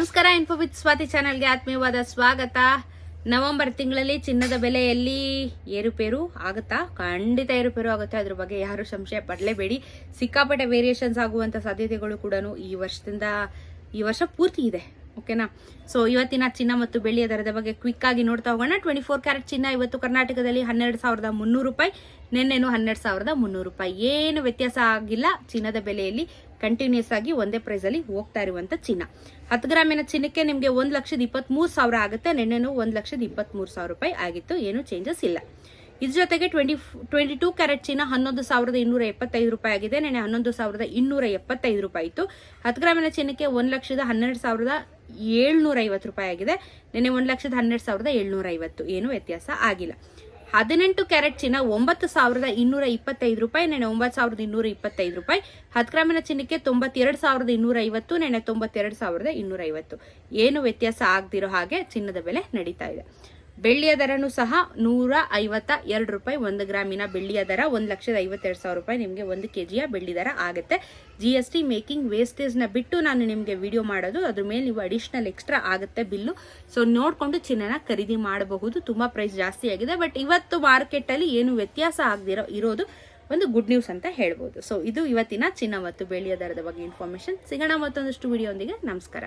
ನಮಸ್ಕಾರ. Info with Swati ಚಾನೆಲ್ಗೆ ಆತ್ಮೀಯವಾದ ಸ್ವಾಗತ. ನವೆಂಬರ್ ತಿಂಗಳಲ್ಲಿ ಚಿನ್ನದ ಬೆಲೆಯಲ್ಲಿ ಏರುಪೇರು ಆಗುತ್ತಾ? ಖಂಡಿತ ಏರುಪೇರು ಆಗುತ್ತೆ. ಅದ್ರ ಬಗ್ಗೆ ಯಾರು ಸಂಶಯ ಪಡಲೇಬೇಡಿ. ಸಿಕ್ಕಾಪಟ್ಟೆ ವೇರಿಯೇಷನ್ಸ್ ಆಗುವಂತ ಸಾಧ್ಯತೆಗಳು ಕೂಡ ಈ ವರ್ಷ ಪೂರ್ತಿ ಇದೆ. ಓಕೆನಾ? ಸೊ ಇವತ್ತಿನ ಚಿನ್ನ ಮತ್ತು ಬೆಳ್ಳಿಯ ದರದ ಬಗ್ಗೆ ಕ್ವಿಕ್ ಆಗಿ ನೋಡ್ತಾ ಹೋಗೋಣ. 24 ಕ್ಯಾರೆಟ್ ಚಿನ್ನ ಇವತ್ತು ಕರ್ನಾಟಕದಲ್ಲಿ 12,300 ರೂಪಾಯಿ, ನಿನ್ನೆನು 12,300 ರೂಪಾಯಿ. ಏನು ವ್ಯತ್ಯಾಸ ಆಗಿಲ್ಲ. ಚಿನ್ನದ ಬೆಲೆಯಲ್ಲಿ ಕಂಟಿನ್ಯೂಸ್ ಆಗಿ ಒಂದೇ ಪ್ರೈಸ್ ಅಲ್ಲಿ ಹೋಗ್ತಾ ಇರುವಂತ ಚಿನ್ನ. 10 ಗ್ರಾಮಿನ ಚಿನ್ನಕ್ಕೆ ನಿಮಗೆ 1,23,000 ಆಗುತ್ತೆ. ನಿನ್ನೆನು 1,23,000 ರೂಪಾಯಿ ಆಗಿತ್ತು. ಏನು ಚೇಂಜಸ್ ಇಲ್ಲ. ಇದ್ರ ಜೊತೆಗೆ 22 ಕ್ಯಾರೆಟ್ ಚಿನ್ನ 11,275 ರೂಪಾಯಿ ಆಗಿದೆ. ನೆನೆ 11,275 ರೂಪಾಯಿ ಇತ್ತು. 10 ಗ್ರಾಮಿನ ಚಿನ್ನಕ್ಕೆ 1,12,750 ರೂಪಾಯಿ ಆಗಿದೆ. ನೆನೆ 1,12,750. ಏನು ವ್ಯತ್ಯಾಸ ಆಗಿಲ್ಲ. 18 ಕ್ಯಾರೆಟ್ ಚಿನ್ನ 9,225 ರೂಪಾಯಿ, ನೆನೆ 9,225 ರೂಪಾಯಿ. 10 ಗ್ರಾಮಿನ ಚಿನ್ನಕ್ಕೆ 92,250, ನೆನೆ 92,250. ಏನು ವ್ಯತ್ಯಾಸ ಆಗದಿರೋ ಹಾಗೆ ಚಿನ್ನದ ಬೆಲೆ ನಡೀತಾ ಇದೆ. ಬೆಳ್ಳಿಯ ದರನು ಸಹ 152 ರೂಪಾಯಿ 1 ಗ್ರಾಮಿನ ಬೆಳ್ಳಿಯ ದರ. 1,52,000 ರೂಪಾಯಿ ನಿಮಗೆ 1 kgಯ ಬೆಳ್ಳಿ ದರ ಆಗುತ್ತೆ. GST ಮೇಕಿಂಗ್ ವೇಸ್ಟೇಜ್ ನ ಬಿಟ್ಟು ನಾನು ನಿಮಗೆ ವಿಡಿಯೋ ಮಾಡೋದು. ಅದ್ರ ಮೇಲೆ ನೀವು ಅಡಿಷನಲ್ ಎಕ್ಸ್ಟ್ರಾ ಆಗುತ್ತೆ ಬಿಲ್ಲು. ಸೊ ನೋಡ್ಕೊಂಡು ಚಿನ್ನನ ಖರೀದಿ ಮಾಡಬಹುದು. ತುಂಬಾ ಪ್ರೈಸ್ ಜಾಸ್ತಿ ಆಗಿದೆ. ಬಟ್ ಇವತ್ತು ಮಾರ್ಕೆಟ್ ಅಲ್ಲಿ ಏನು ವ್ಯತ್ಯಾಸ ಆಗದಿರೋ ಇರೋದು ಒಂದು ಗುಡ್ ನ್ಯೂಸ್ ಅಂತ ಹೇಳ್ಬೋದು. ಸೊ ಇದು ಇವತ್ತಿನ ಚಿನ್ನ ಮತ್ತು ಬೆಳ್ಳಿಯ ದರದ ಬಗ್ಗೆ ಇನ್ಫಾರ್ಮೇಶನ್. ಸಿಗೋಣ ಮತ್ತೊಂದಷ್ಟು ವಿಡಿಯೋ ಒಂದಿಗೆ. ನಮಸ್ಕಾರ.